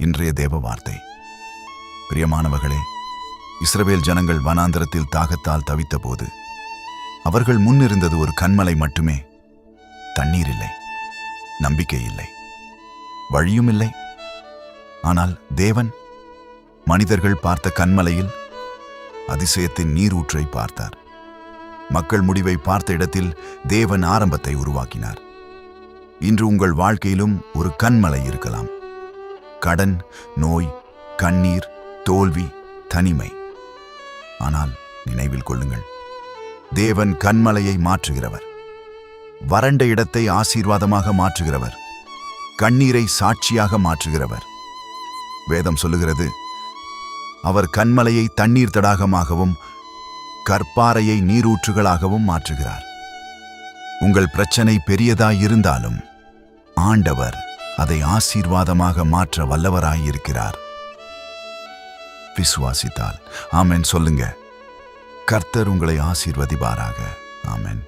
இன்றைய தேவ வார்த்தை. பிரியமானவர்களே, இஸ்ரவேல் ஜனங்கள் வனாந்தரத்தில் தாகத்தால் தவித்தபோது அவர்கள் முன்னிருந்தது ஒரு கன்மலை மட்டுமே. தண்ணீர் இல்லை, நம்பிக்கை இல்லை, வழியும் இல்லை. ஆனால் தேவன் மனிதர்கள் பார்த்த கன்மலையில் அதிசயத்தின் நீரூற்றை பார்த்தார். மக்கள் முடிவை பார்த்த இடத்தில் தேவன் ஆரம்பத்தை உருவாக்கினார். இன்று உங்கள் வாழ்க்கையிலும் ஒரு கன்மலை இருக்கலாம். கடன், நோய், கண்ணீர், தோல்வி, தனிமை. ஆனால் நினைவில் கொள்ளுங்கள், தேவன் கன்மலையை மாற்றுகிறவர். வறண்ட இடத்தை ஆசீர்வாதமாக மாற்றுகிறவர். கண்ணீரை சாட்சியாக மாற்றுகிறவர். வேதம் சொல்லுகிறது, அவர் கன்மலையை தண்ணீர் தடாகமாகவும் கற்பாறையை நீரூற்றுகளாகவும் மாற்றுகிறார். உங்கள் பிரச்சனை பெரியதாயிருந்தாலும் ஆண்டவர் அதை ஆசீர்வாதமாக மாற்ற வல்லவராயிருக்கிறார். விசுவாசித்தால் ஆமென் சொல்லுங்க. கர்த்தர் உங்களை ஆசீர்வதிப்பாராக. ஆமென்.